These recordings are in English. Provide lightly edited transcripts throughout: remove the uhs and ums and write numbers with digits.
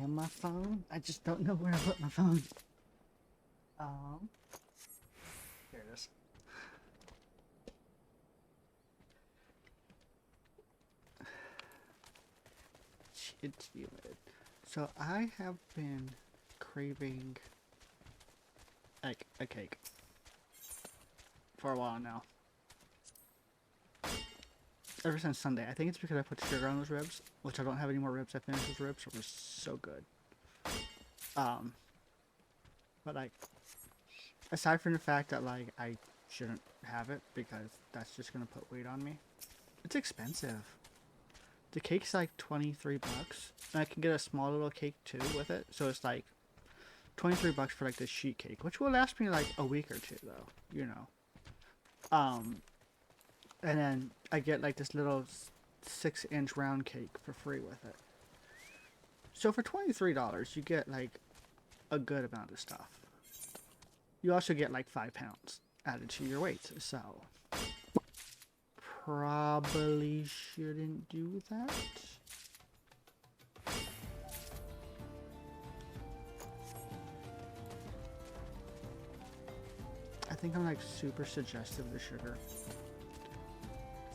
in my phone. I just don't know where I put my phone. Here it is. It's humid. So I have been craving like a cake for a while now. Ever since Sunday. I think it's because I put sugar on those ribs, which I don't have any more ribs. I finished those ribs. It was so good. But like, aside from the fact that like I shouldn't have it because that's just gonna put weight on me. It's expensive. The cake's like 23 bucks. And I can get a small little cake too with it. So it's like 23 bucks for like this sheet cake, which will last me like a week or two though, you know. And then I get like this little 6-inch round cake for free with it. So for $23, you get like a good amount of stuff. You also get like 5 pounds added to your weight. So probably shouldn't do that. I think I'm like super suggestive of the sugar.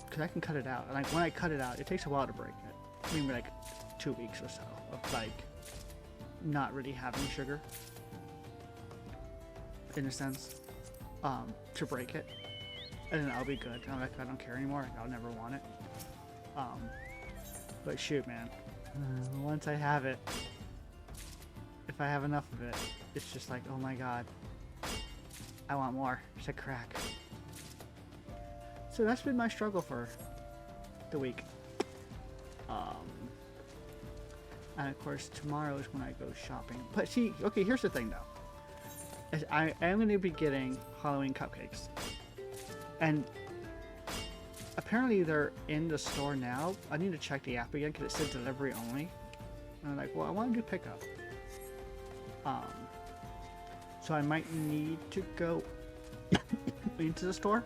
Because I can cut it out. And like when I cut it out, it takes a while to break it. Maybe like 2 weeks or so of like not really having sugar. In a sense. To break it. And then I'll be good. I'm like, I don't care anymore. Like, I'll never want it. But shoot, man. Once I have it, if I have enough of it, it's just like, oh my god. I want more. It's a crack. So that's been my struggle for the week. And of course, tomorrow is when I go shopping. But see, okay, here's the thing though. I am going to be getting Halloween cupcakes. And apparently they're in the store now. I need to check the app again because it said delivery only. And I'm like, well, I want to do pickup. So I might need to go into the store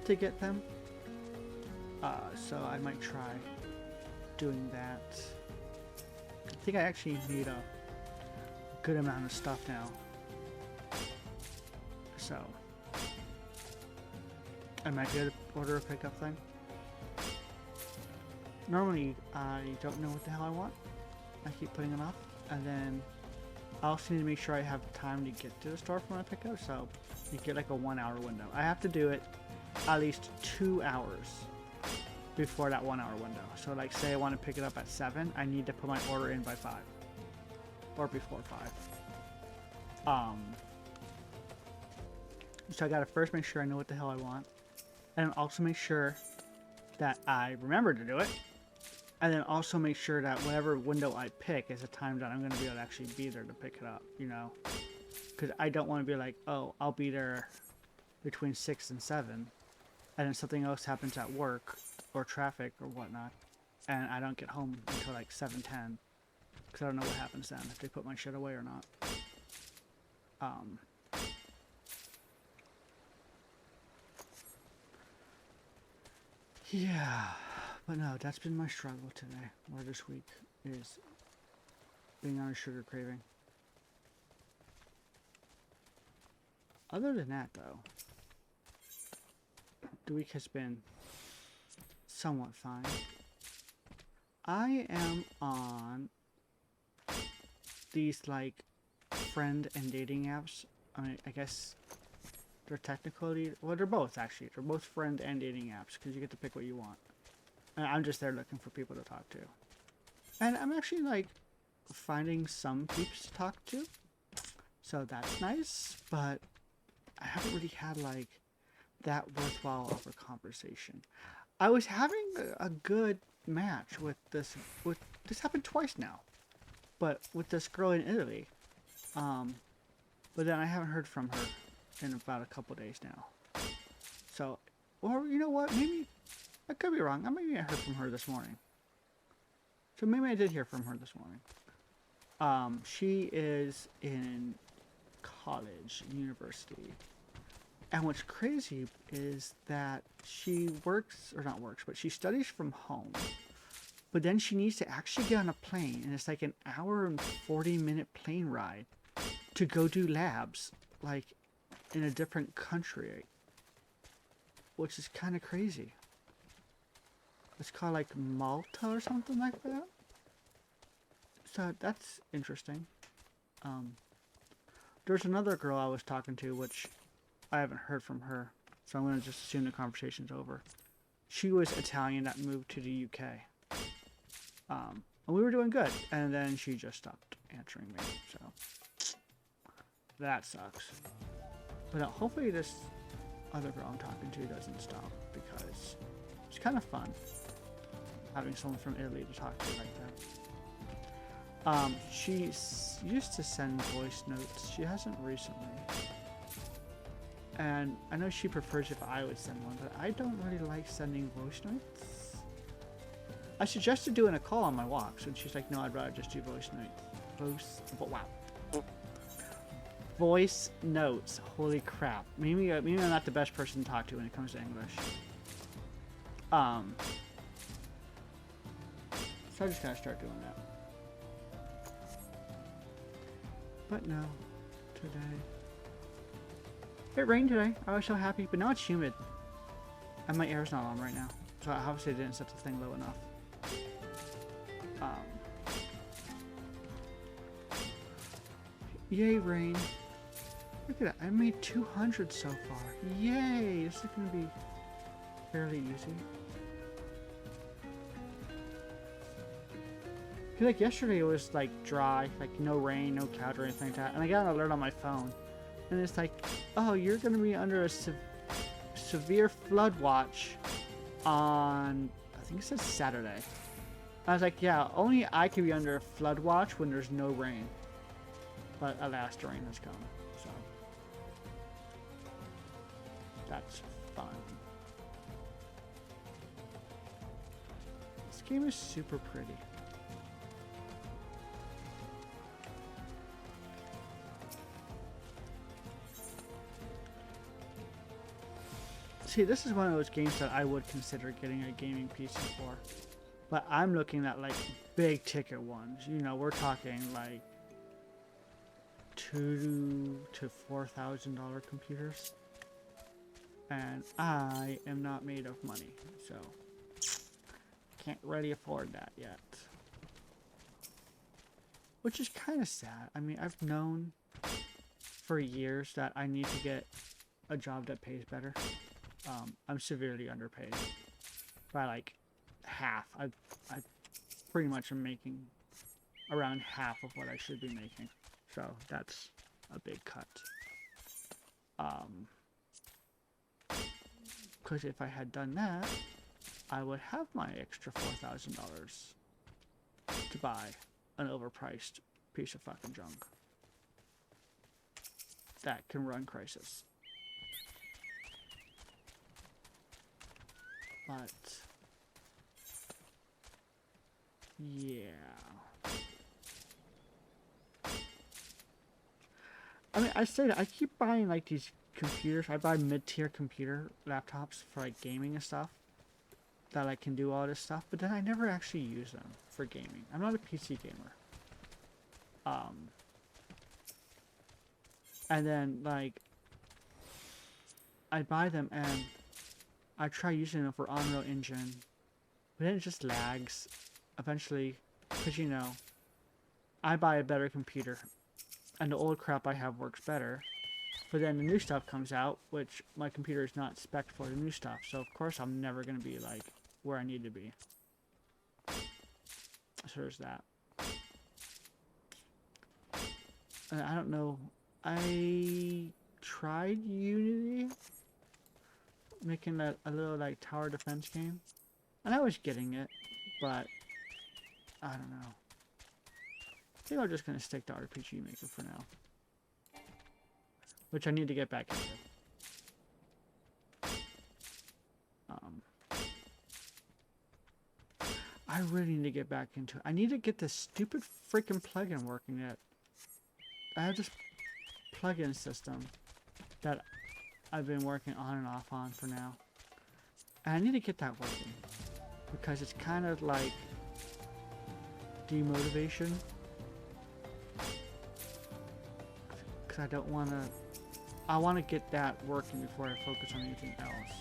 to get them. So I might try doing that. I think I actually need a good amount of stuff now. So I might be able to order a pickup thing. Normally I don't know what the hell I want. I keep putting it off. And then I also need to make sure I have time to get to the store for my pickup. So you get like a 1 hour window. I have to do it at least 2 hours before that 1 hour window. So like say I want to pick it up at 7, I need to put my order in by 5 or before 5. So I gotta first make sure I know what the hell I want, and also make sure that I remember to do it, and then also make sure that whatever window I pick is a time that I'm gonna be able to actually be there to pick it up, you know, because I don't want to be like, oh, I'll be there between 6 and 7, and then something else happens at work or traffic or whatnot, and I don't get home until like 7:10, because I don't know what happens then, if they put my shit away or not. Yeah, but no, that's been my struggle today, or this week, is being on a sugar craving. Other than that, though, the week has been somewhat fine. I am on these, like, friend and dating apps. I mean, I guess they're technically, well, they're both, actually. They're both friend and dating apps, because you get to pick what you want. And I'm just there looking for people to talk to. And I'm actually, like, finding some peeps to talk to. So that's nice, but I haven't really had, like, that worthwhile of a conversation. I was having a good match with this happened twice now. But with this girl in Italy. But then I haven't heard from her in about a couple days now. So, or you know what, maybe, I could be wrong. I maybe I heard from her this morning. So maybe I did hear from her this morning. She is in college, university. And what's crazy is that she works, or not works, but she studies from home But then she needs to actually get on a plane, and it's like an hour and 40-minute plane ride to go do labs, like in a different country, which is kind of crazy. It's called like Malta or something like that. So that's interesting. There's another girl I was talking to, which I haven't heard from her, so I'm gonna just assume the conversation's over. She was Italian that moved to the UK. And we were doing good, and then she just stopped answering me, so that sucks. But hopefully this other girl I'm talking to doesn't stop, because it's kind of fun having someone from Italy to talk to like that. She used to send voice notes. She hasn't recently. And I know she prefers if I would send one, but I don't really like sending voice notes. I suggested doing a call on my walks, and she's like, no, I'd rather just do voice notes. Voice notes. Holy crap. Maybe I'm not the best person to talk to when it comes to English. So I just gotta start doing that. But no, today. It rained today. I was so happy, but now it's humid. And my air's not on right now. So obviously I didn't set the thing low enough. Yay, rain. Look at that. I made 200 so far. Yay! This is going to be fairly easy. Like yesterday it was like dry, like no rain, no cloud or anything like that. And I got an alert on my phone. And it's like, oh, you're going to be under a severe flood watch on, I think it says Saturday. I was like, yeah, only I can be under a flood watch when there's no rain. But alas, the rain has come, so that's fun. This game is super pretty. See, this is one of those games that I would consider getting a gaming PC for. But I'm looking at like big ticket ones. You know, we're talking like $2,000 to $4,000 computers, and I am not made of money, so can't really afford that yet, which is kind of sad. I mean, I've known for years that I need to get a job that pays better. I'm severely underpaid by like half. I pretty much am making around half of what I should be making. So that's a big cut. Because if I had done that, I would have my extra $4,000 to buy an overpriced piece of fucking junk that can run Crisis. But yeah. I mean, I say that I keep buying like these computers. I buy mid-tier computer laptops for like gaming and stuff that I can do all this stuff, but then I never actually use them for gaming. I'm not a PC gamer. And then like I buy them and I try using them for Unreal Engine, but then it just lags eventually, because you know, I buy a better computer and the old crap I have works better, but then the new stuff comes out, which my computer is not spec'd for the new stuff, so of course I'm never going to be like where I need to be. So there's that. And I don't know, I tried Unity, making a little like tower defense game, and I was getting it, but I don't know. I think I'm just gonna stick to RPG Maker for now, which I need to get back into. I really need to get back into it. I need to get this stupid freaking plugin working. That I have this plugin system that I've been working on and off on for now, and I need to get that working because it's kind of like demotivation. Because I don't want to... I want to get that working before I focus on anything else.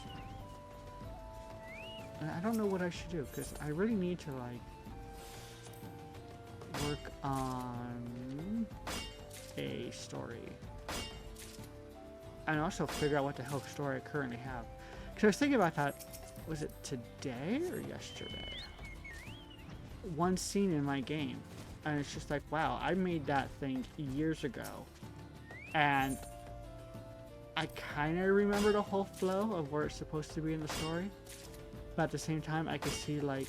And I don't know what I should do, because I really need to, like, work on a story. And also figure out what the hell story I currently have. Because I was thinking about that, was it today or yesterday? One scene in my game. And it's just like, wow, I made that thing years ago. And I kind of remember the whole flow of where it's supposed to be in the story. But at the same time, I could see, like,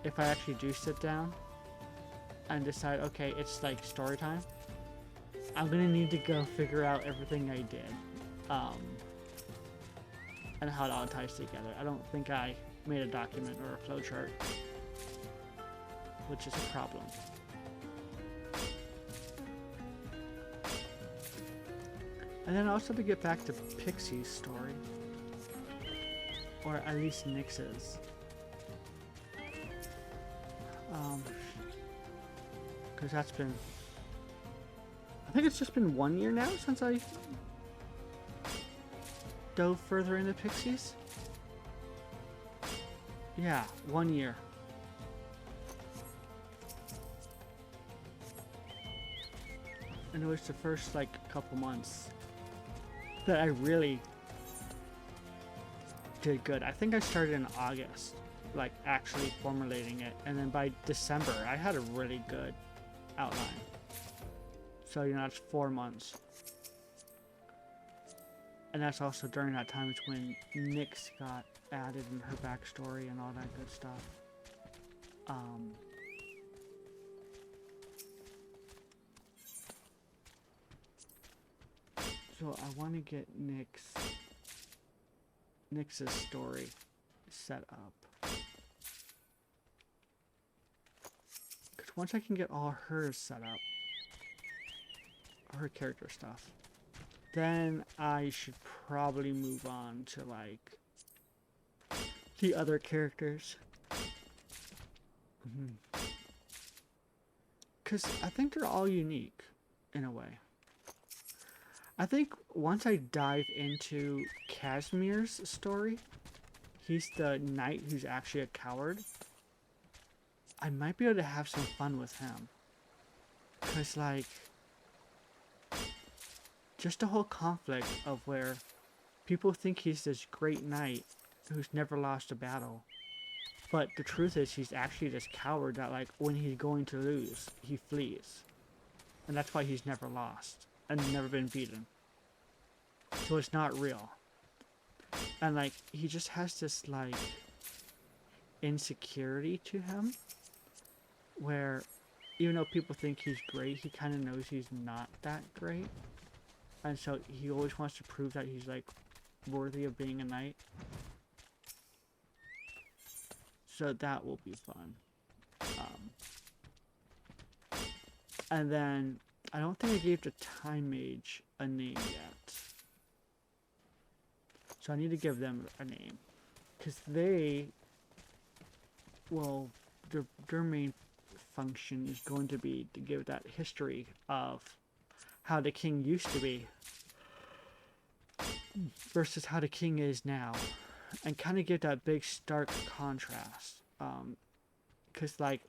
if I actually do sit down and decide, okay, it's like story time, I'm gonna need to go figure out everything I did, and how it all ties together. I don't think I made a document or a flowchart, which is a problem. And then also to get back to Pixie's story, or at least Nyx's. Because that's been... I think it's just been 1 year now since I dove further into Pixies. Yeah, 1 year. And it was the first, like, couple months that I really did good. I think I started in August, like, actually formulating it. And then by December, I had a really good outline. So, you know, that's 4 months. And that's also during that time it's when Nyx got added in her backstory and all that good stuff. So I want to get Nyx's story set up. Because once I can get all hers set up, her character stuff, then I should probably move on to, like, the other characters. Because I think they're all unique, in a way. I think once I dive into Casimir's story, he's the knight who's actually a coward, I might be able to have some fun with him. Because, like, just the whole conflict of where people think he's this great knight who's never lost a battle. But the truth is he's actually this coward that, like, when he's going to lose, he flees. And that's why he's never lost and never been beaten. So it's not real. And, like, he just has this, like, insecurity to him where even though people think he's great, he kind of knows he's not that great. And so he always wants to prove that he's, like, worthy of being a knight. So that will be fun. And then, I don't think I gave the Time Mage a name yet. So I need to give them a name. Because they, well, their main function is going to be to give that history of how the king used to be versus how the king is now. And kind of give that big stark contrast. Because, like,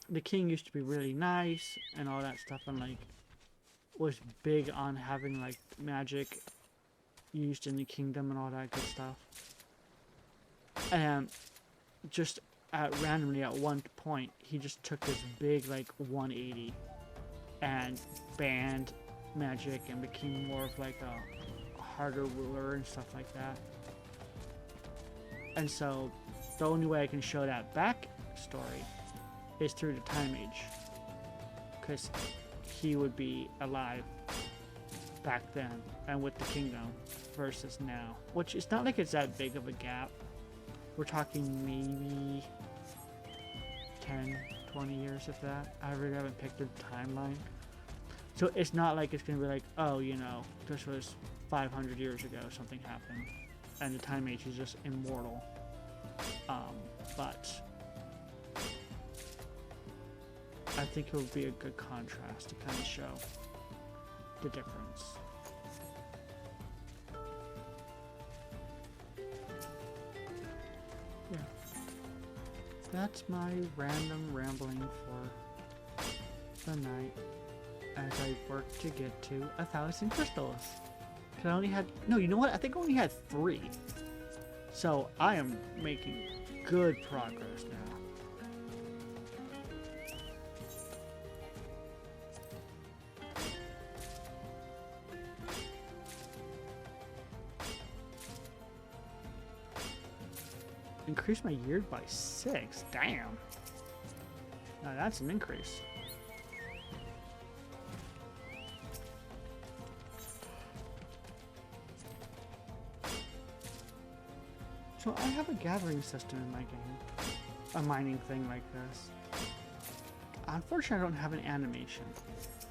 the king used to be really nice and all that stuff, and, like, was big on having, like, magic used in the kingdom and all that good stuff. And just randomly at one point, he just took this big, like, 180 and banned magic and became more of, like, a harder ruler and stuff like that. And so, the only way I can show that backstory is through the Time Age. Because he would be alive back then and with the kingdom versus now. Which, it's not like it's that big of a gap. We're talking maybe 10, 20 years of that. I really haven't picked a timeline. So it's not like it's going to be like, oh, you know, this was 500 years ago, something happened. And the Time Age is just immortal. But I think it would be a good contrast to kind of show the difference. Yeah. That's my random rambling for the night as I work to get to 1,000 crystals. Cause I only had, no, you know what? I think I only had 3. So I am making good progress now. Increase my year by 6. Damn. Now that's an increase. So I have a gathering system in my game. A mining thing like this. Unfortunately, I don't have an animation.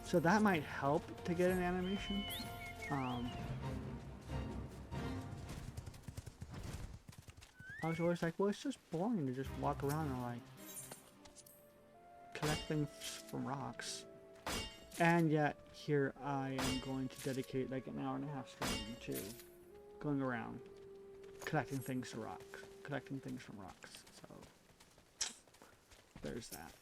So that might help to get an animation. I was always like, well, it's just boring to just walk around and like collect things from rocks. And yet here I am going to dedicate like an hour and a half stream to going around collecting things to rocks, collecting things from rocks. So there's that.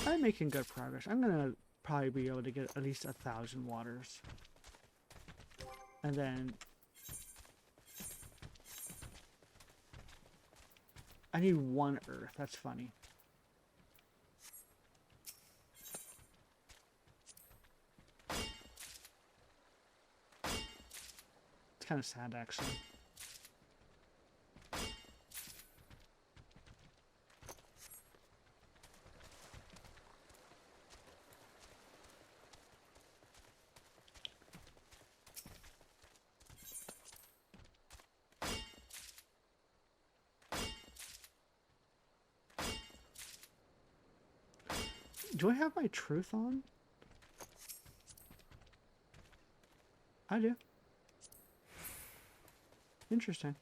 I'm making good progress. I'm gonna probably be able to get at least 1,000 waters. And then I need 1 earth. That's funny. It's kind of sad, actually. Do I have my truth on? I do. Interesting.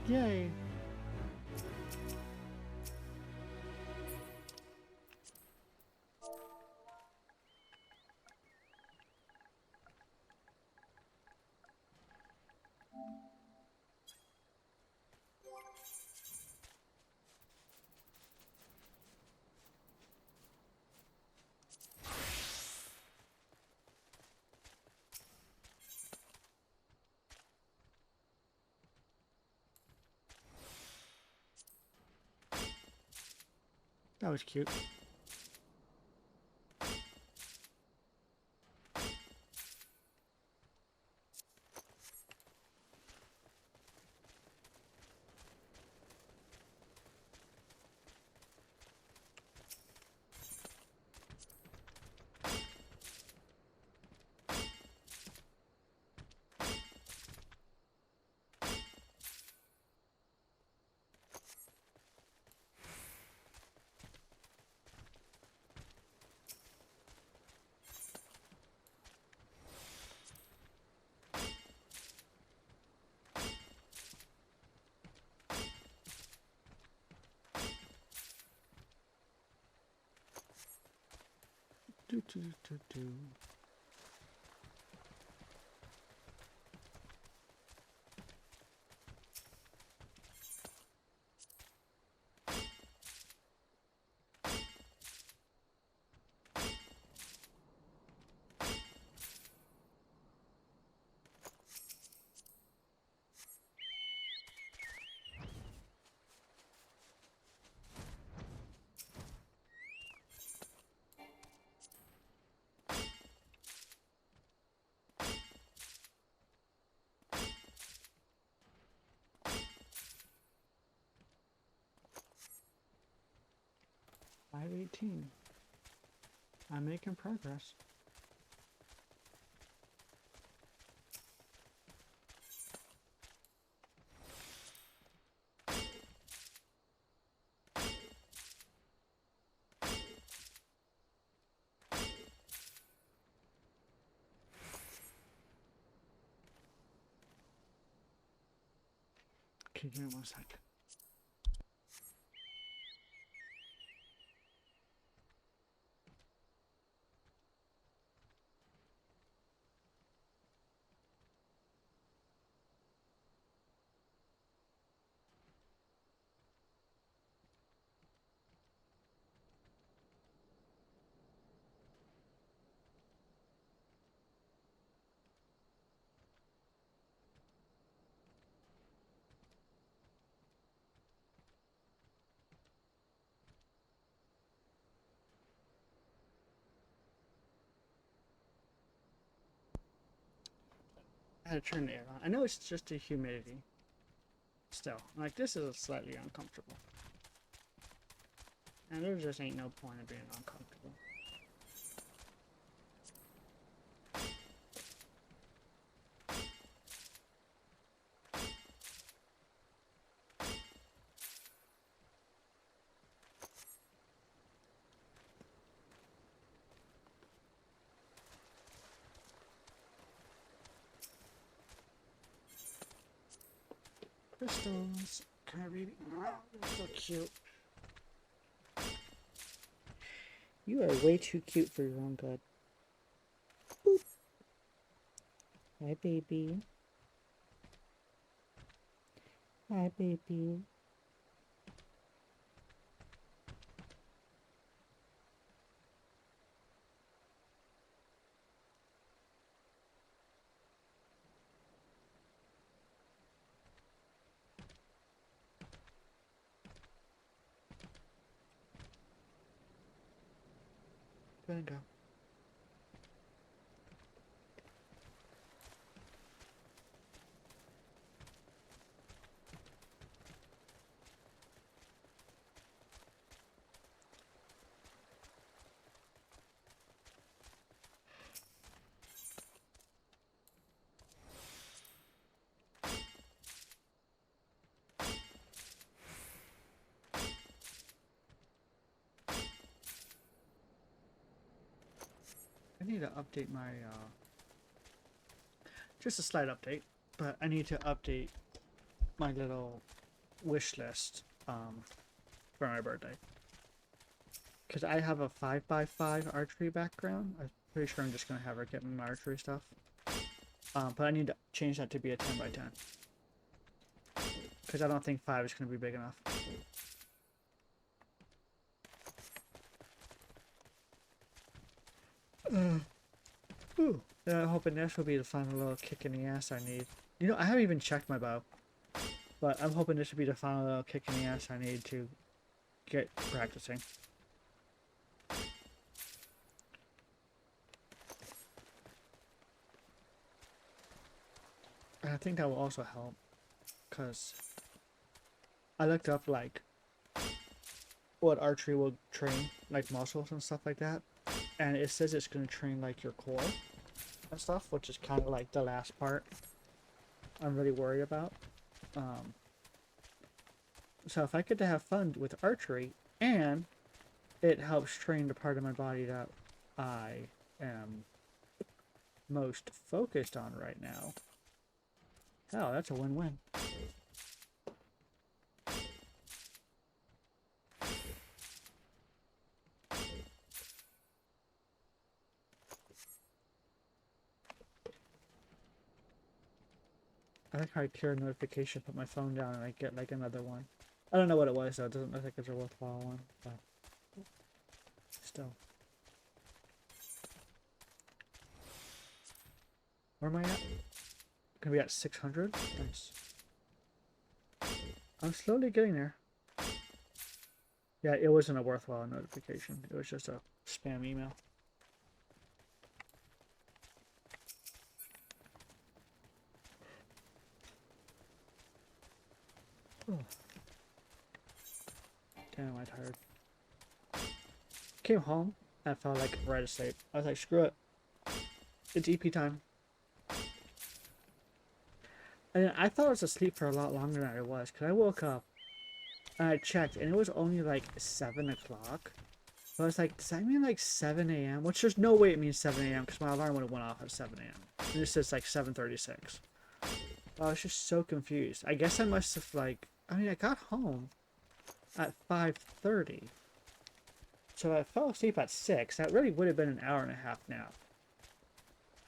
Yay. That was cute. Do, do, do, do. 5:18. I'm making progress. Okay, give me 1 second. I had to turn the air on. I know it's just the humidity. Still, like, this is slightly uncomfortable. And there just ain't no point in being uncomfortable. Crystals. Can I read it? Oh, they're so cute. You are way too cute for your own good. Boop. Hi, baby. Hi, baby. Go ahead and go. I need to update my, just a slight update, but I need to update my little wish list, for my birthday. Because I have a 5x5 archery background. I'm pretty sure I'm just going to have her get me my archery stuff. But I need to change that to be a 10x10. Because I don't think 5 is going to be big enough. Ooh, I'm hoping this will be the final little kick in the ass I need. You know, I haven't even checked my bow. But I'm hoping this will be the final little kick in the ass I need to get practicing. And I think that will also help. Because I looked up, like, what archery will train, like muscles and stuff like that. And it says it's going to train, like, your core and stuff, which is kind of like the last part I'm really worried about. So if I get to have fun with archery, and it helps train the part of my body that I am most focused on right now, hell, that's a win-win. I think I clear a notification, put my phone down, and I get like another one. I don't know what it was, though. It doesn't look like it's a worthwhile one, but still. Where am I at? Gonna be at 600? Nice. I'm slowly getting there. Yeah, it wasn't a worthwhile notification. It was just a spam email. Oh. Damn, am I tired. Came home and felt like right asleep. I was like, screw it. It's EP time. And I thought I was asleep for a lot longer than I was, because I woke up and I checked and it was only like 7 o'clock. So I was like, does that mean like 7 a.m.? Which there's no way it means 7 a.m. because my alarm would have went off at 7 a.m. And it says like 7:36. I was just so confused. I guess I must have like, I mean, I got home at 5:30. So I fell asleep at 6. That really would have been an hour and a half nap.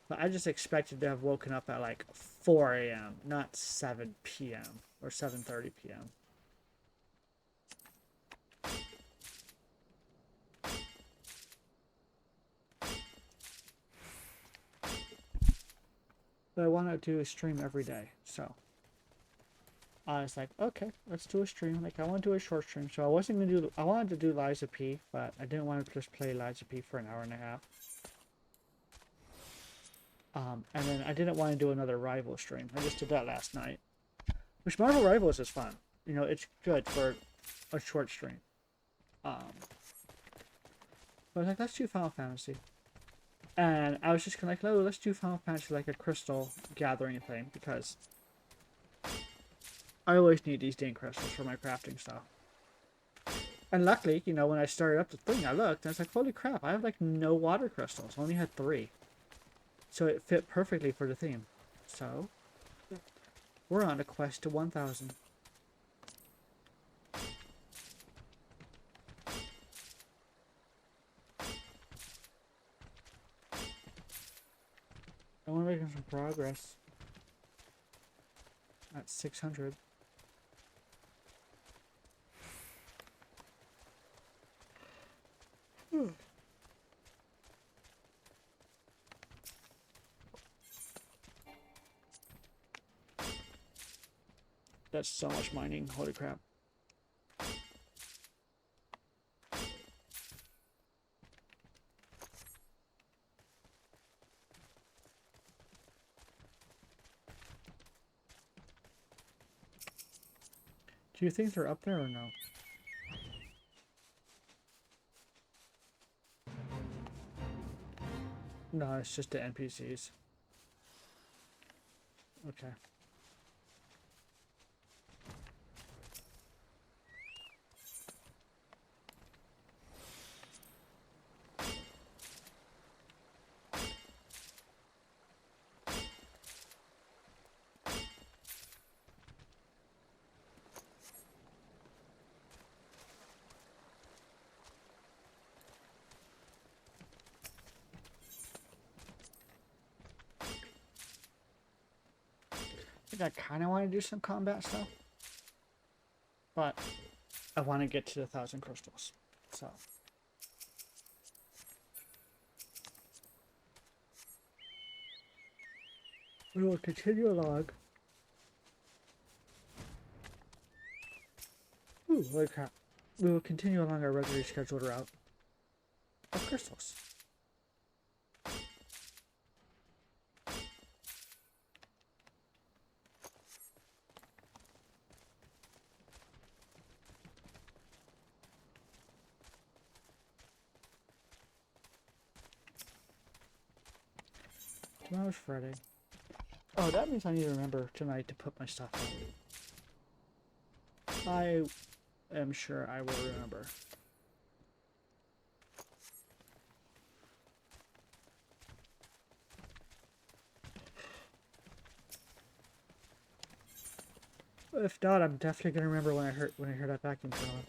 But I just expected to have woken up at like 4 a.m., not 7 p.m. or 7:30 p.m. But I want to do a stream every day, so I was like, okay, let's do a stream. Like, I want to do a short stream, so I wasn't gonna do. I wanted to do Liza P, but I didn't want to just play Liza P for an hour and a half. And then I didn't want to do another Rival stream. I just did that last night, which Marvel Rivals is fun. You know, it's good for a short stream. But I was like, let's do Final Fantasy. And I was just kind of like, oh, let's do Final Fantasy like a crystal gathering thing, because I always need these dang crystals for my crafting stuff. And luckily, you know, when I started up the thing, I looked and I was like, holy crap, I have like no water crystals. I only had 3. So it fit perfectly for the theme. So, we're on a quest to 1,000. I want to make some progress. At 600. That's so much mining. Holy crap. Do you think they're up there or no? No, it's just the NPCs. Okay. I think I kind of want to do some combat stuff. But I want to get to the 1,000 crystals. So. We will continue along. Ooh, holy crap. We will continue along our regularly scheduled route of crystals. Tomorrow's Friday. Oh, that means I need to remember tonight to put my stuff up. I am sure I will remember. If not, I'm definitely gonna remember when I hear that vacuum turn on.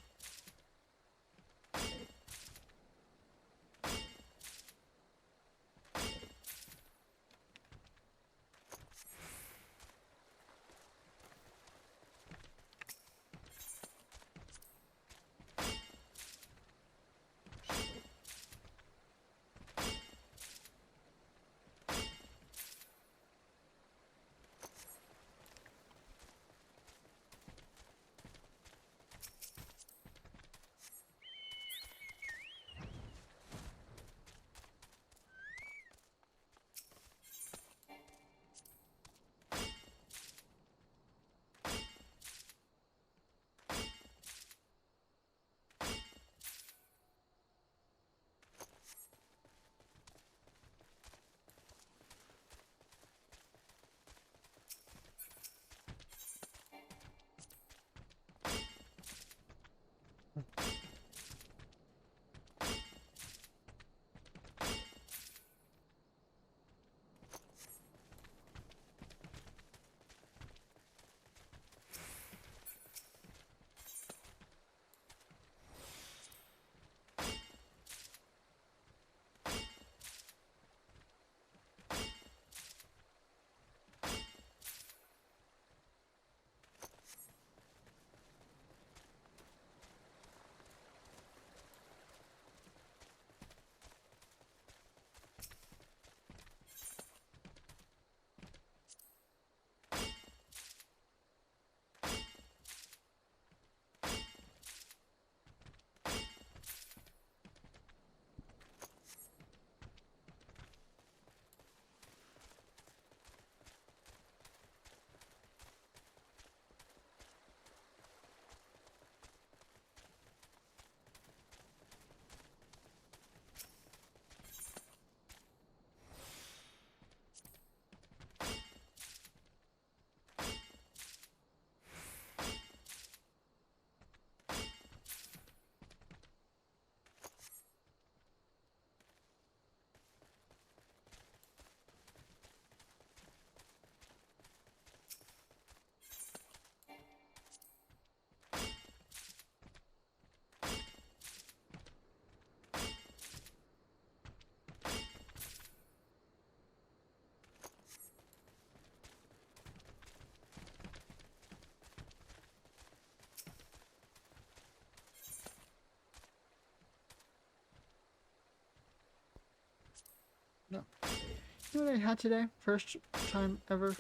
You know what I had today? First time ever?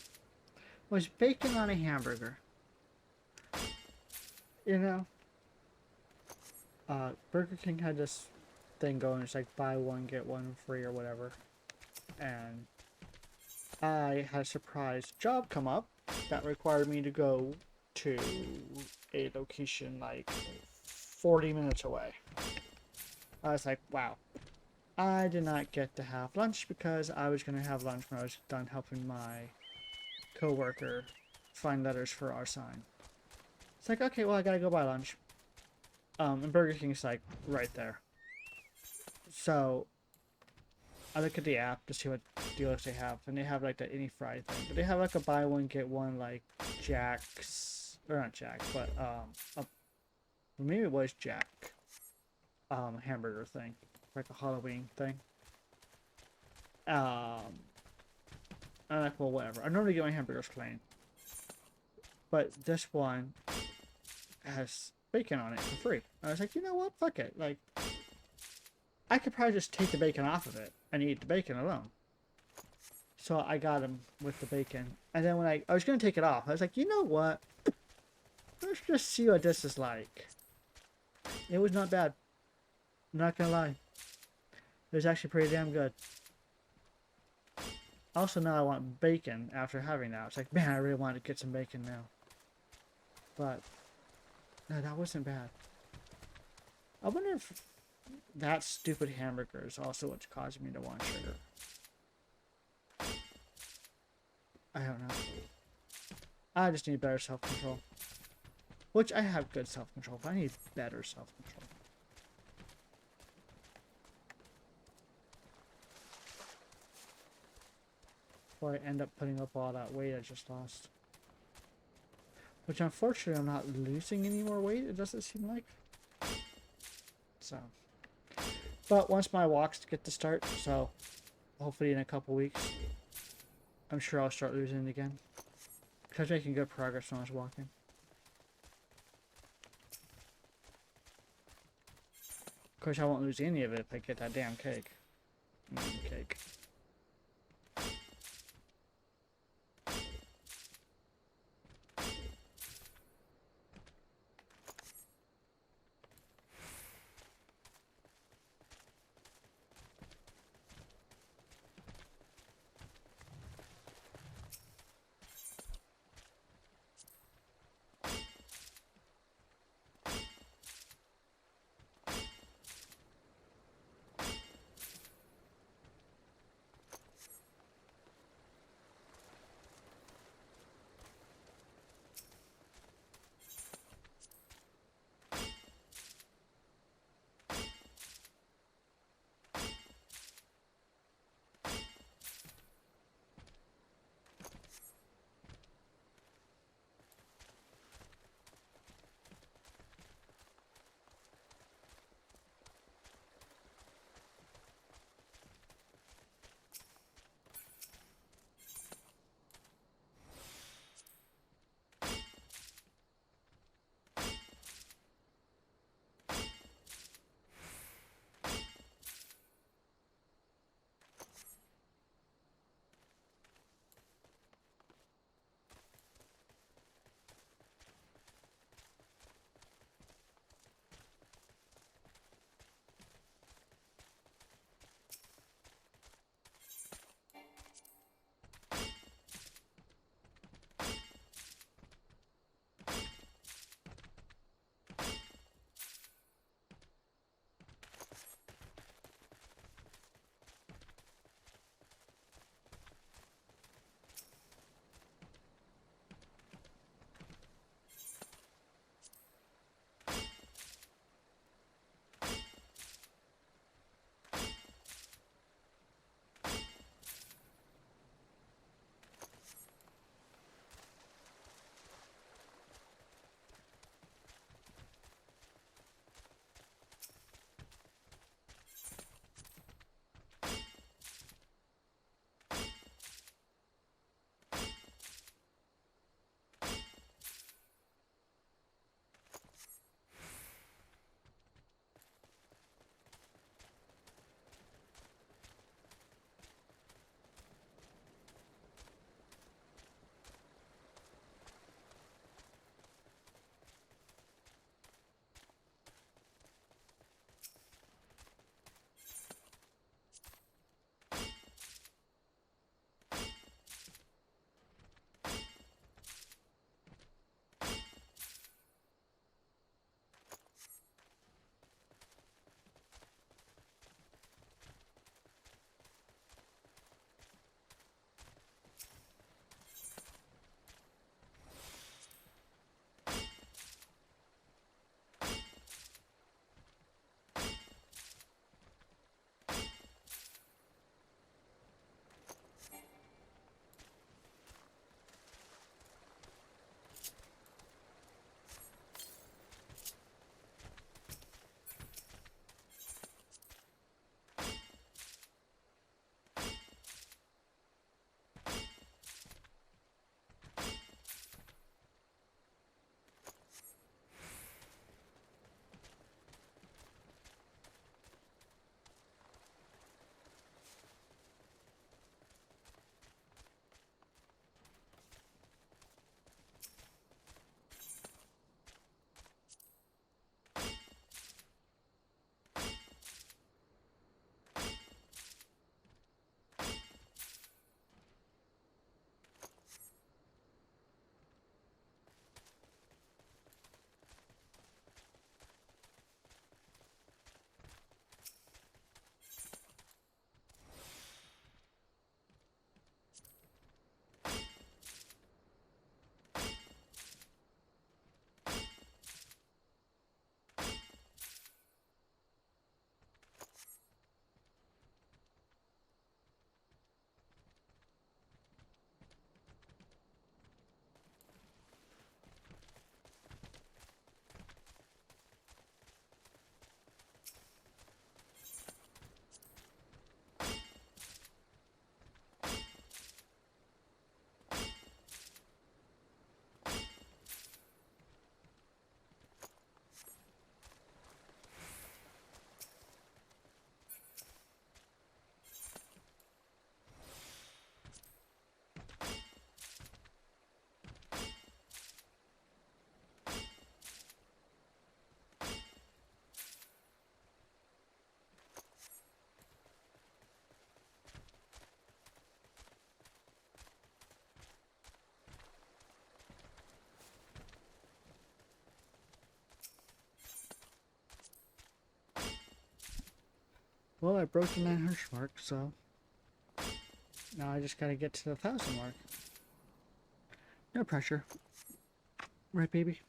Was bacon on a hamburger. You know? Burger King had this thing going. It's like buy one, get one free or whatever. And I had a surprise job come up that required me to go to a location like 40 minutes away. I was like, wow. I did not get to have lunch because I was going to have lunch when I was done helping my coworker find letters for our sign. It's like, okay, well, I gotta go buy lunch. And Burger King's like right there. So I look at the app to see what deals they have, and they have like the any fry thing, but they have like a buy one get one like Jack's, or not Jack, but maybe it was Jack, hamburger thing, like a Halloween thing. I'm like, well, whatever. I normally get my hamburgers plain, but this one has bacon on it for free. I was like, you know what? Fuck it. Like, I could probably just take the bacon off of it and eat the bacon alone. So I got him with the bacon. And then when I was going to take it off, I was like, you know what? Let's just see what this is like. It was not bad. I'm not going to lie. It was actually pretty damn good. Also, now I want bacon after having that. It's like, man, I really want to get some bacon now. But, no, that wasn't bad. I wonder if that stupid hamburger is also what's causing me to want sugar. I don't know. I just need better self-control. Which I have good self-control, but I need better self-control. Before I end up putting up all that weight I just lost. Which unfortunately I'm not losing any more weight, it doesn't seem like. So. But once my walks get to start, so hopefully in a couple weeks, I'm sure I'll start losing it again. Because I was making good progress when I was walking. Of course I won't lose any of it if I get that damn cake. Cake. Well, I broke the 900 mark, so now I just gotta get to the 1,000 mark. No pressure. Right, baby?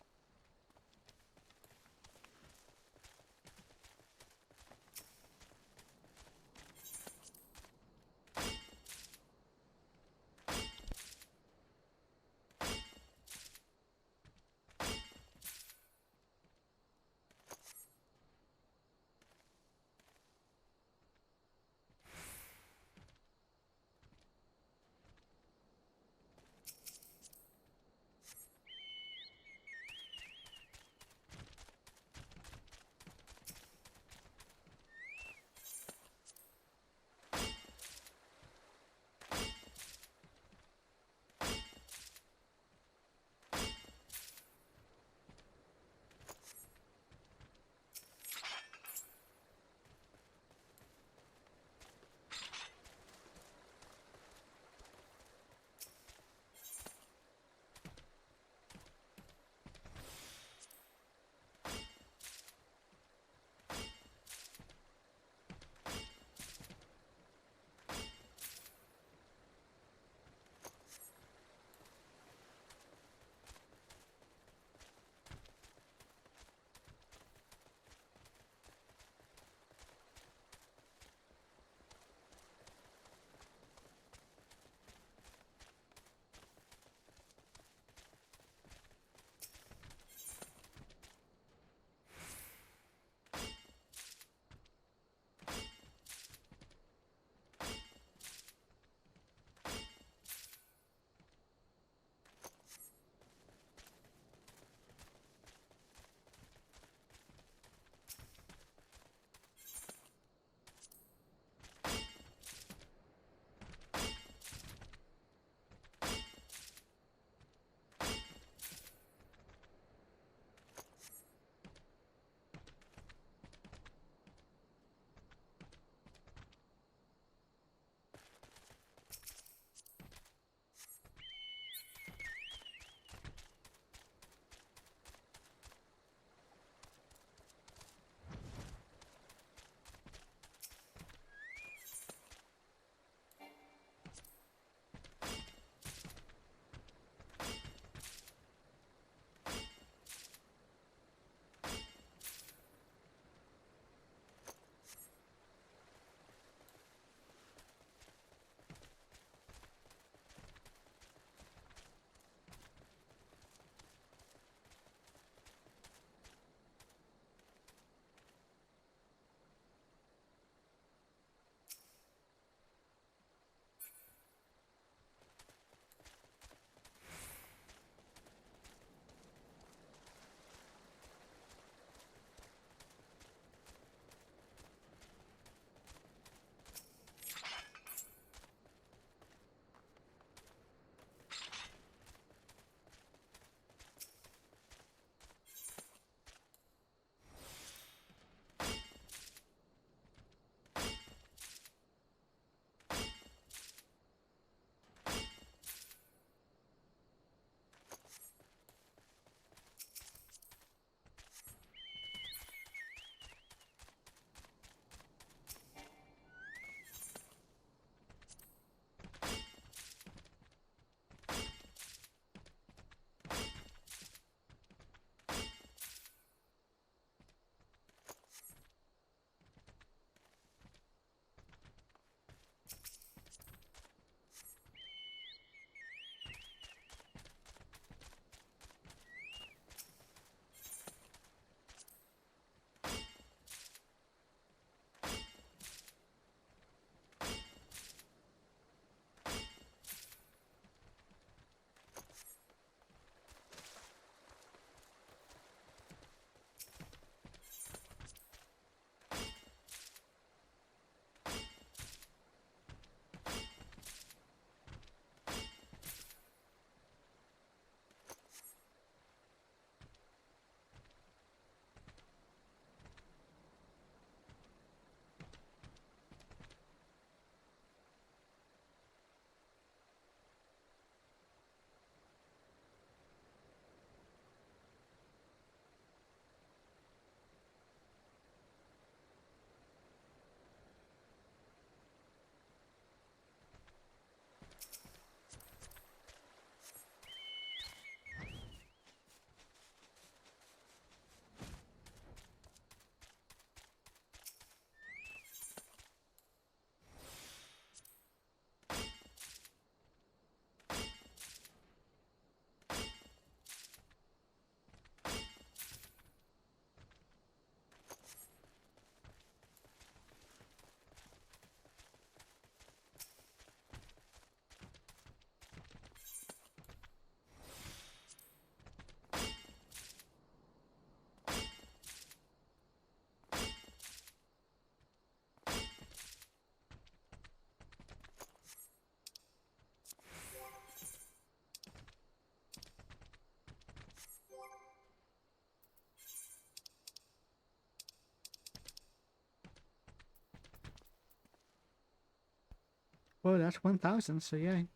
Well, that's 1,000, so yay.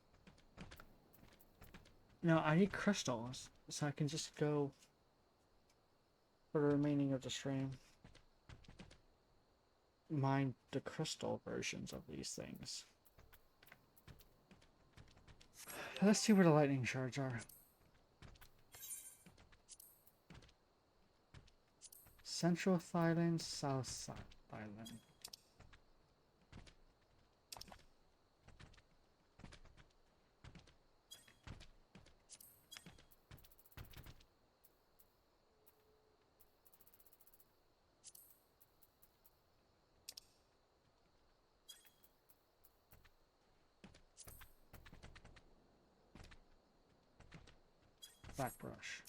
Now, I need crystals, so I can just go for the remaining of the stream. Mine the crystal versions of these things. Let's see where the lightning shards are. Central Thailand, South Thailand. Black brush.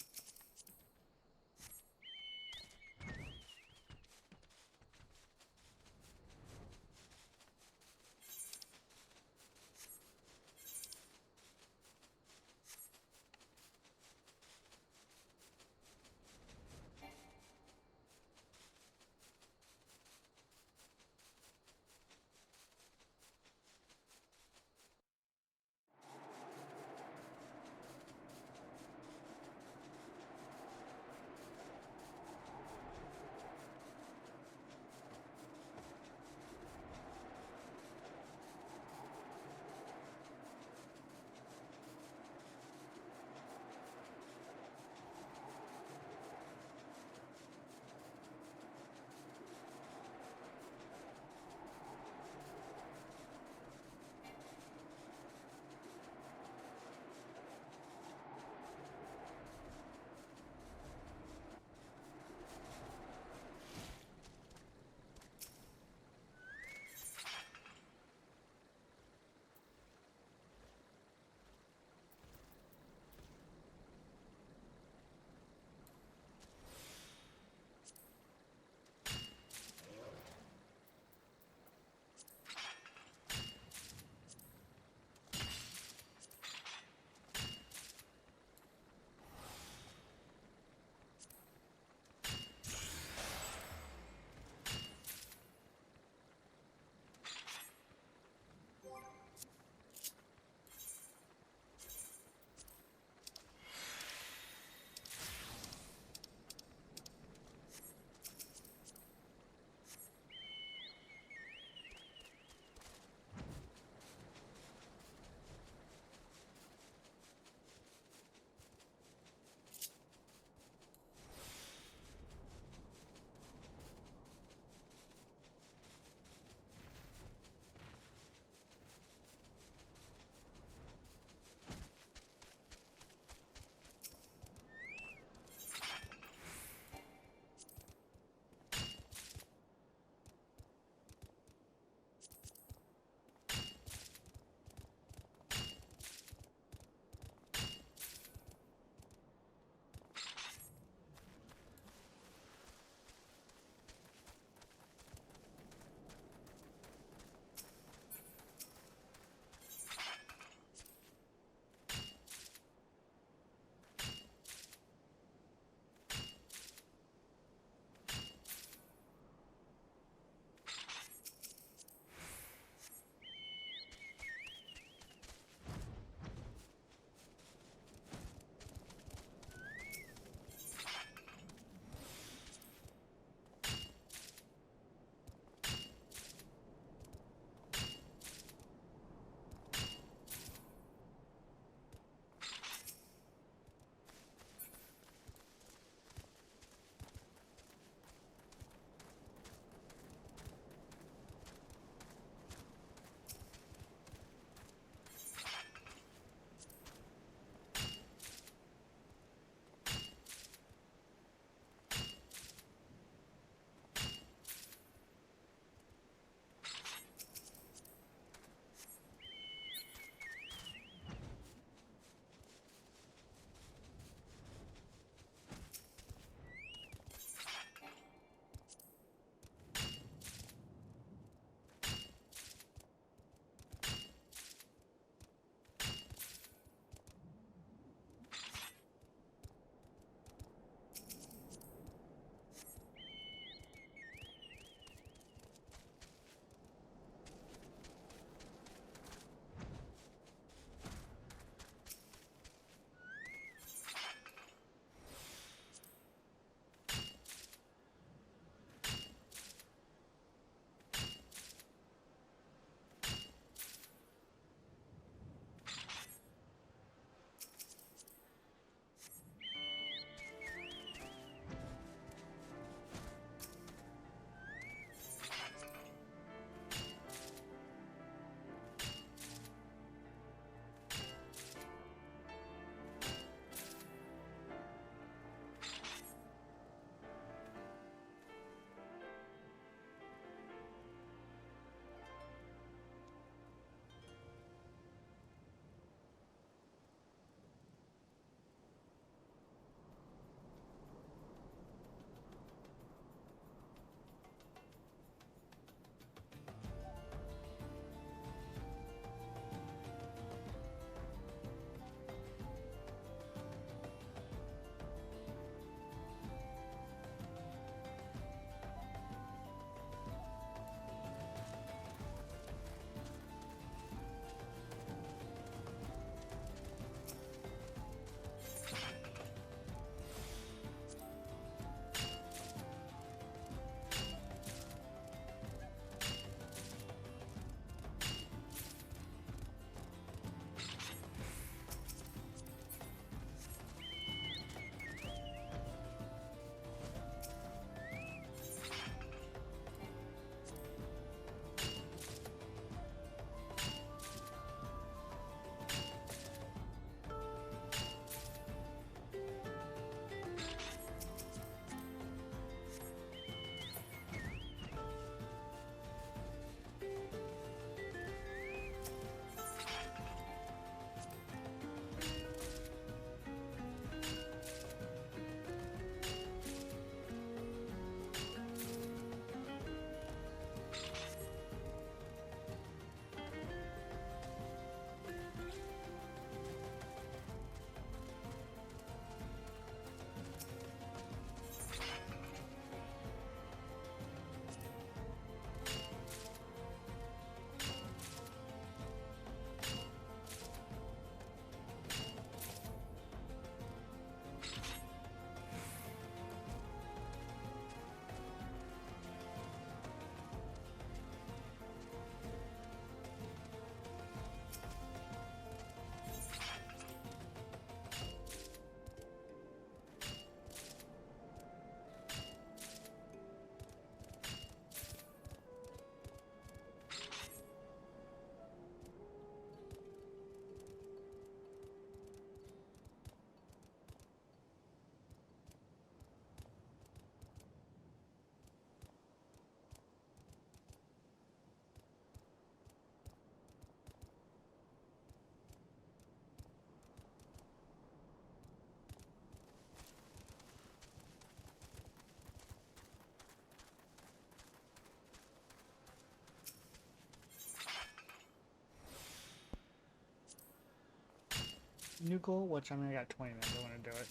new goal, which I mean I got 20 minutes, I want to do it,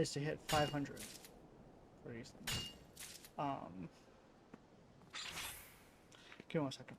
is to hit 500 for these things. Give me 1 second.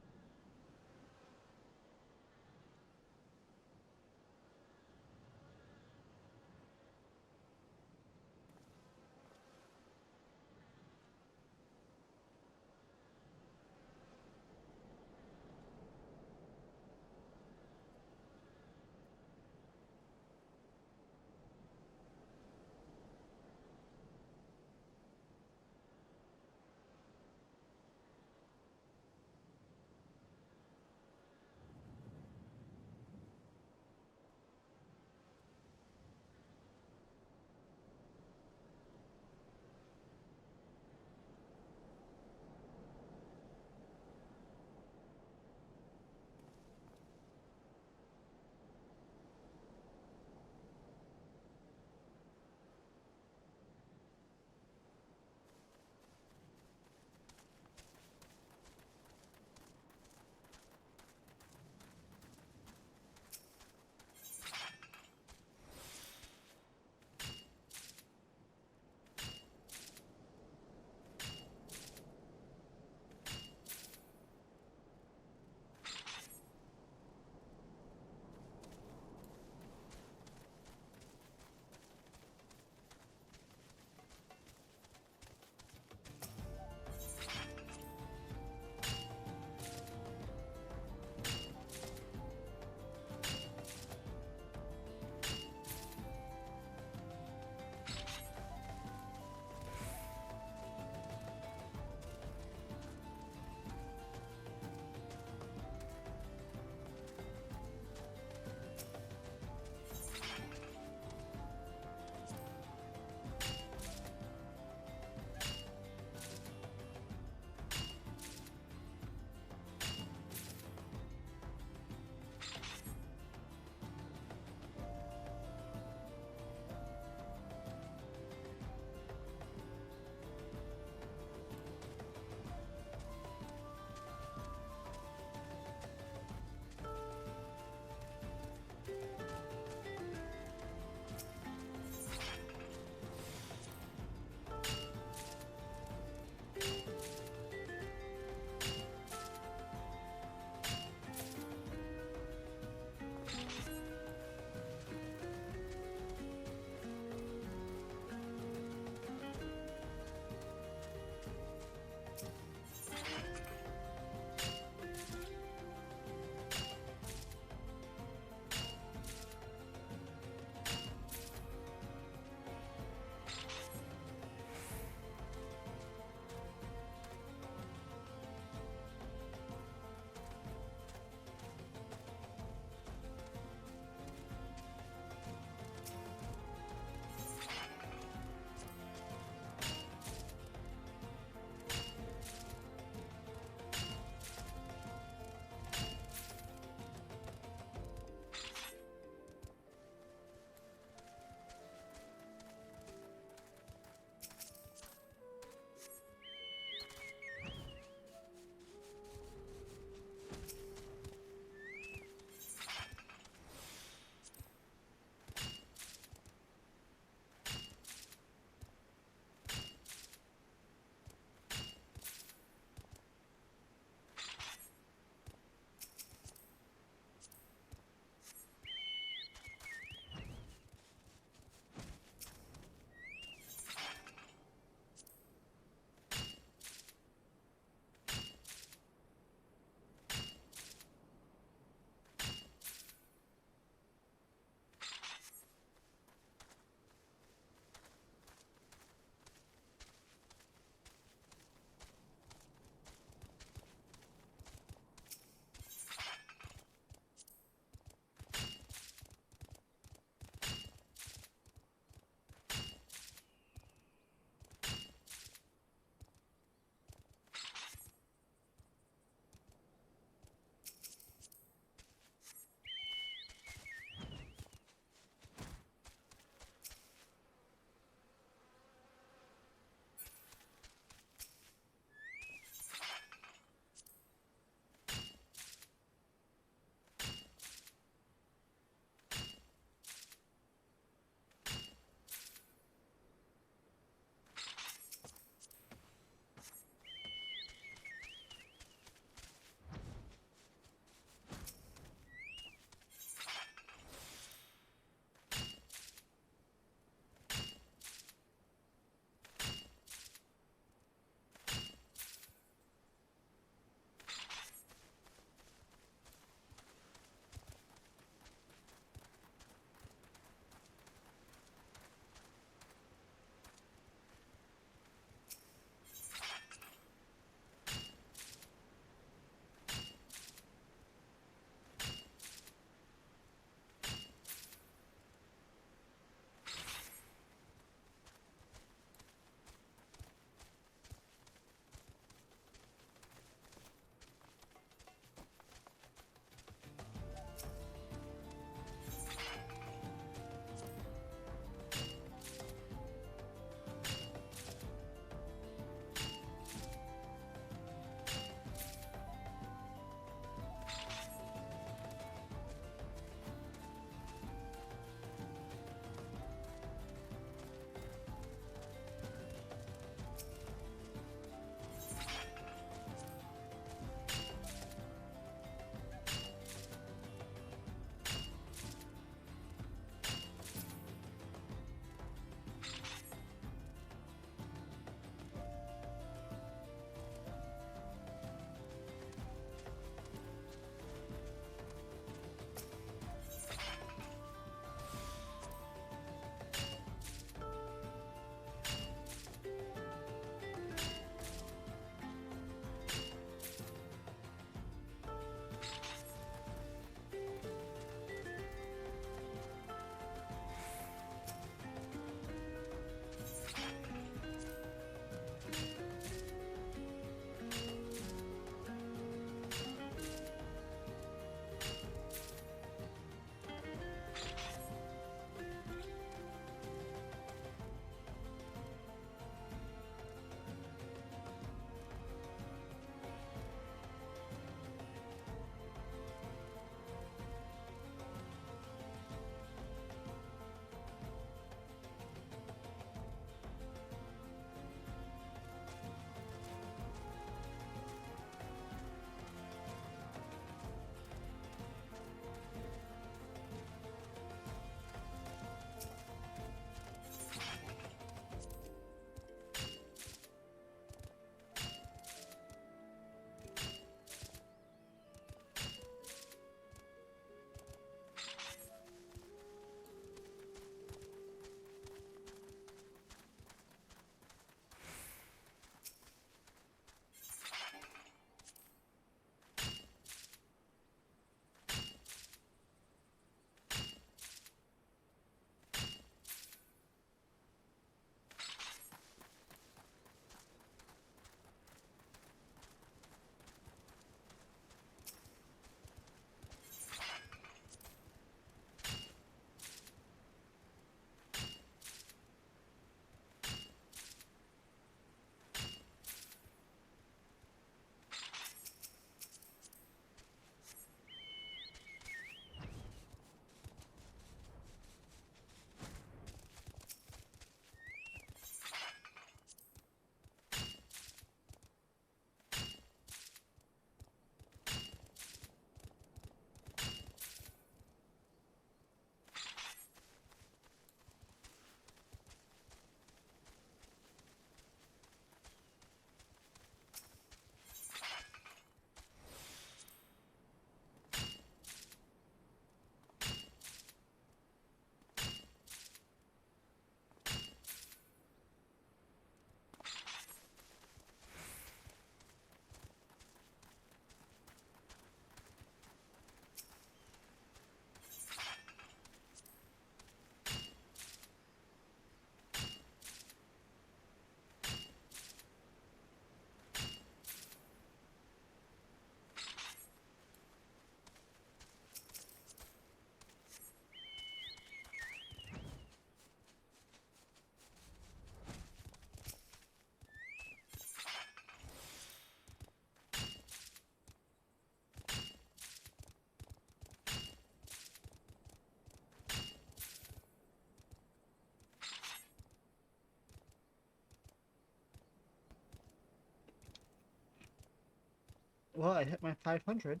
Well, I hit my 500.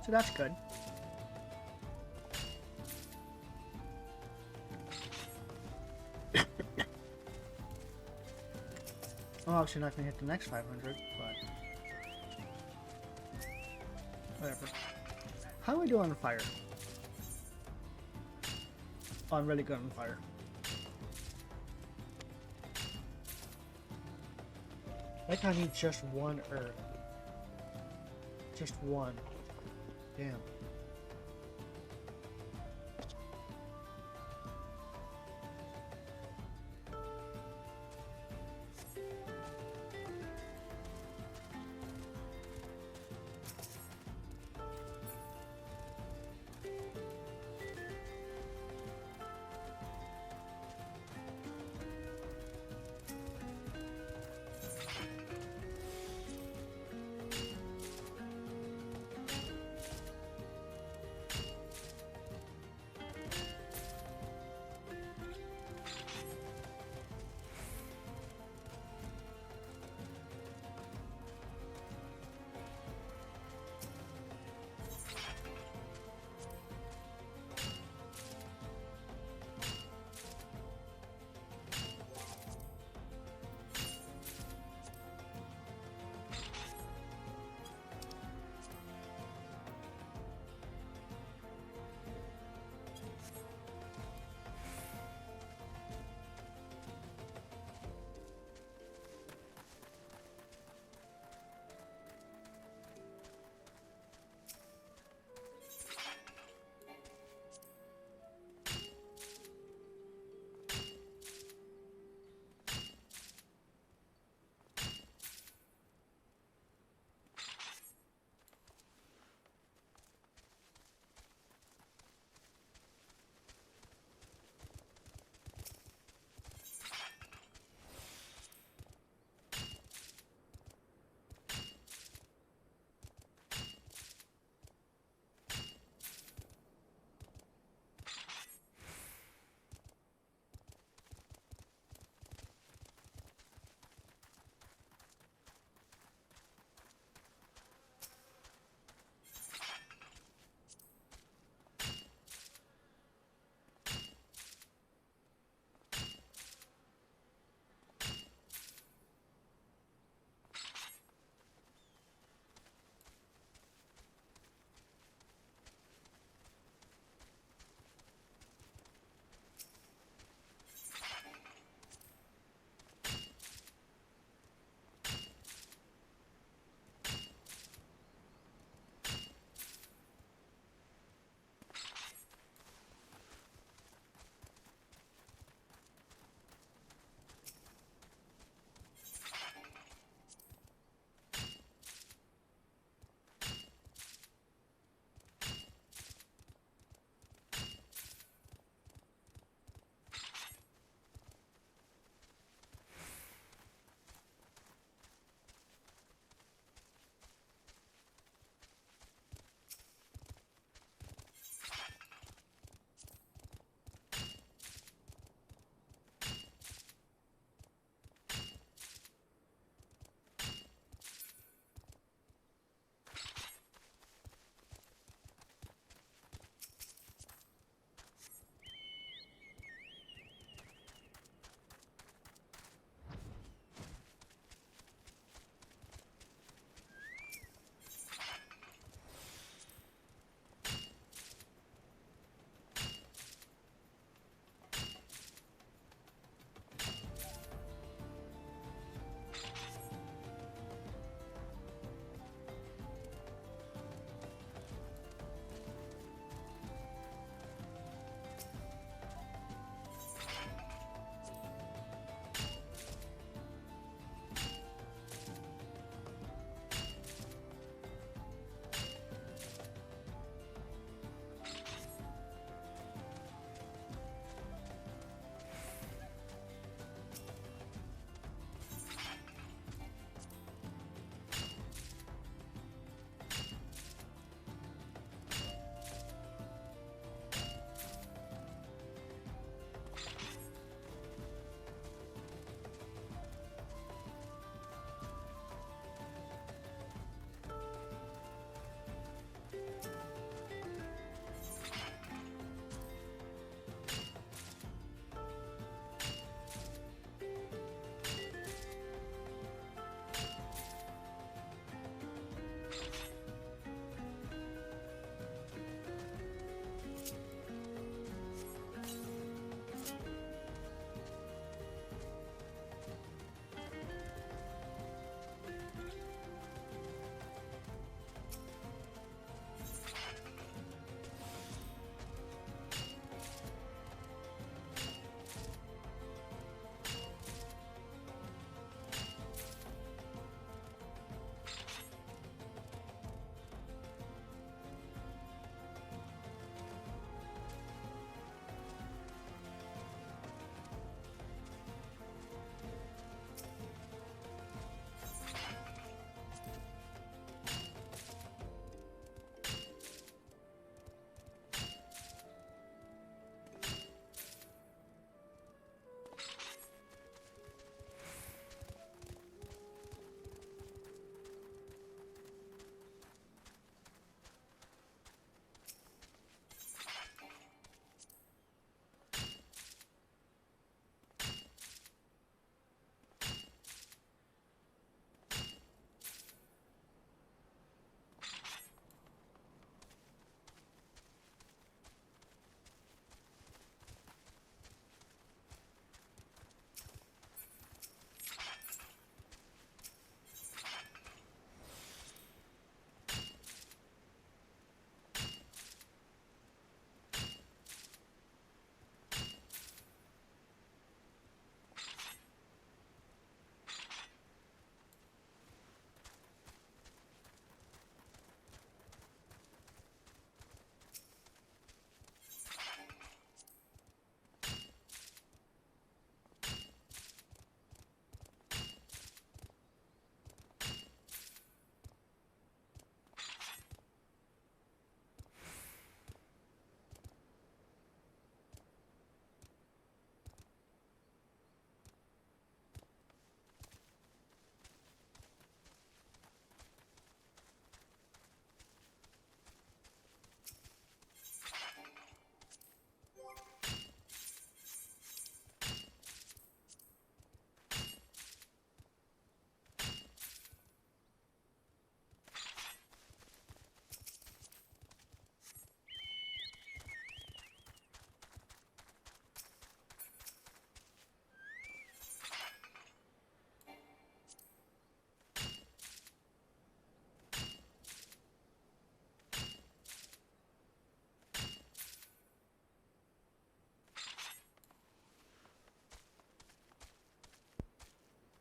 So that's good. I'm obviously not going to hit the next 500, but whatever. How do I do on fire? Oh, I'm really good on fire. Like I need just one herb. Just one. Damn.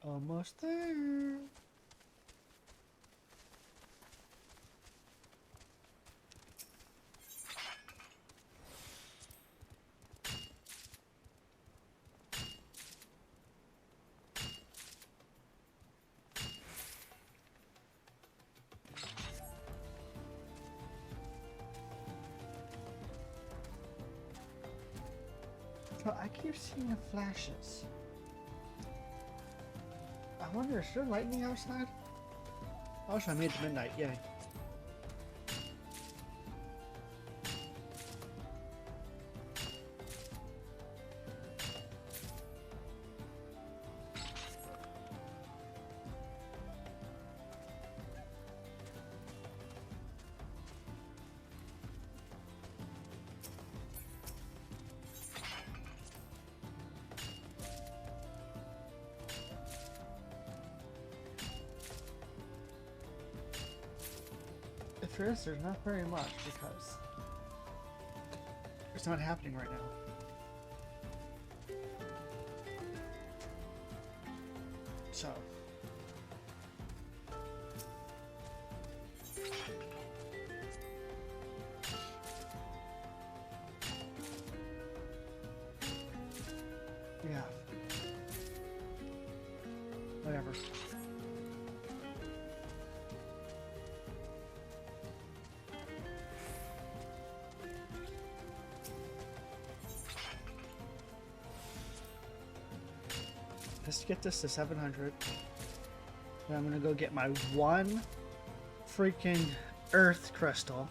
Almost there. So I keep seeing flashes. I wonder, is there lightning outside? Also, I made it midnight, yay. If there is, there's not very much because it's not happening right now. So. Yeah. Whatever. Let's get this to 700. Then I'm gonna go get my one freaking earth crystal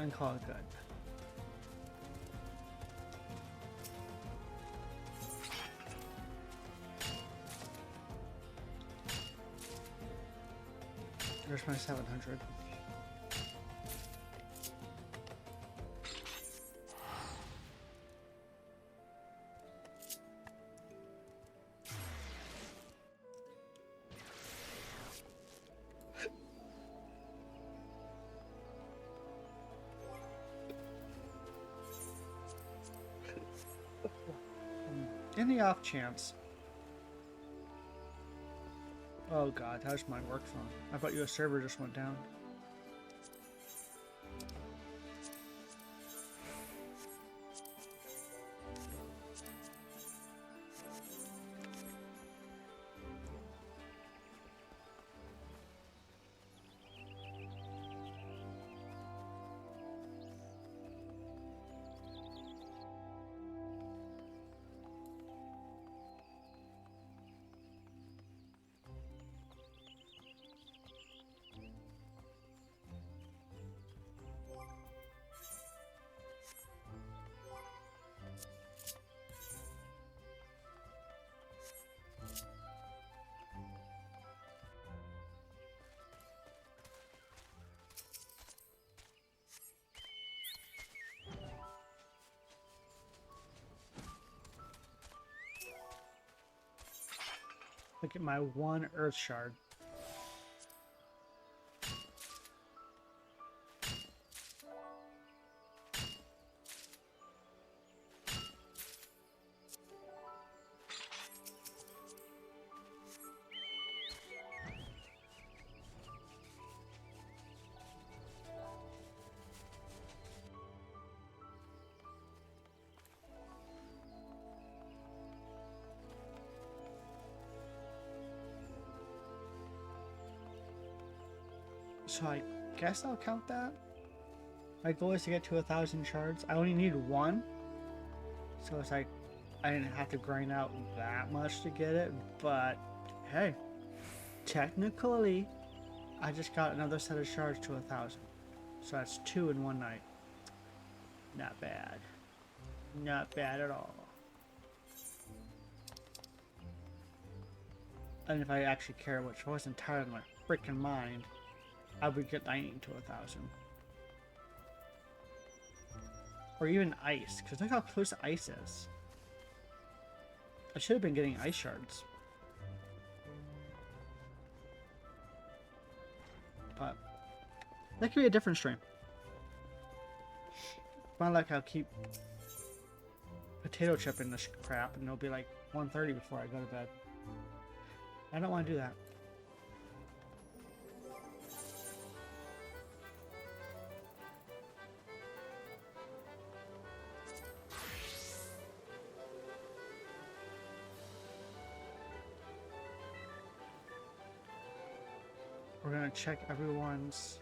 and call it good. There's my 700. In the off chance. Oh god, how's my work phone? I thought your server just went down. Look at my one earth shard. So I guess I'll count that. My goal is to get to 1,000 shards. I only need one. So it's like, I didn't have to grind out that much to get it. But, hey. Technically, I just got another set of shards to 1,000. So that's 2 in one night. Not bad. Not bad at all. And if I actually care, which wasn't entirely my freaking mind, I would get lightning to 1,000. Or even ice, because look how close ice is. I should have been getting ice shards. But that could be a different stream. But like I'll keep potato chip in this crap, and it'll be like 1:30 before I go to bed. I don't want to do that. We're gonna check everyone's.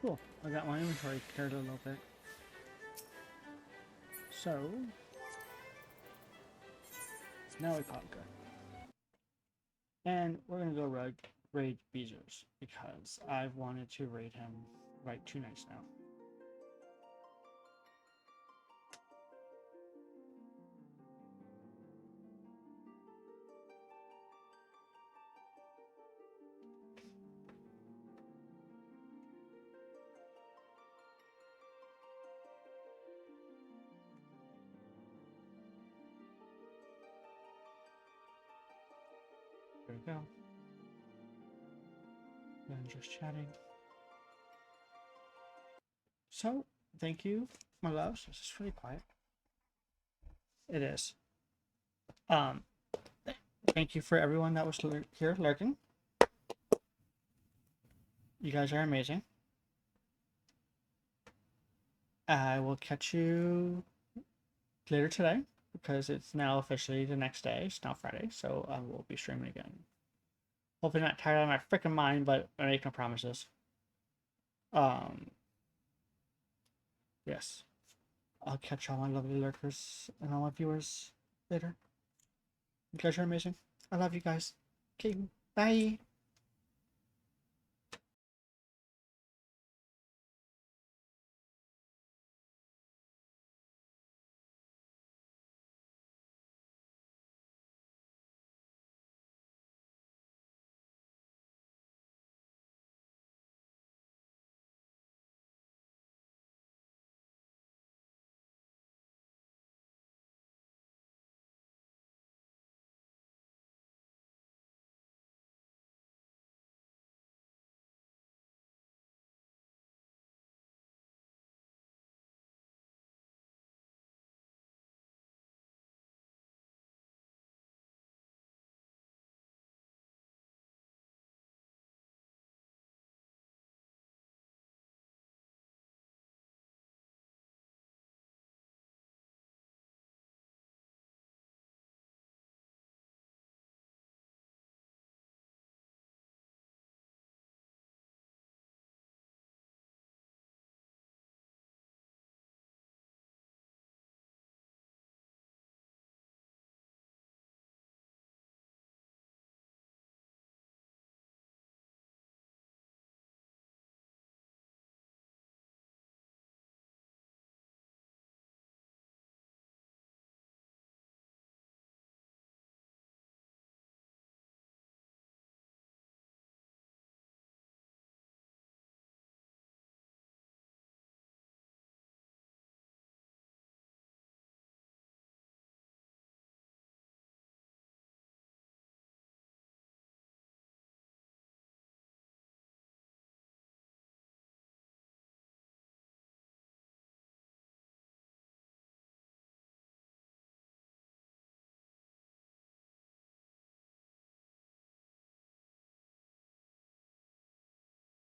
Cool. I got my inventory cleared a little bit. So now we got good. And we're gonna go raid Beezers because I've wanted to raid him like 2 nights now. There we go. And just chatting. So, thank you, my loves. This is pretty quiet. It is. Thank you for everyone that was here lurking. You guys are amazing. I will catch you later today because it's now officially the next day. It's now Friday, so I will be streaming again. Hopefully not tired out of my freaking mind, but I make no promises. Yes. I'll catch all my lovely lurkers and all my viewers later. You guys are amazing. I love you guys. Okay, bye.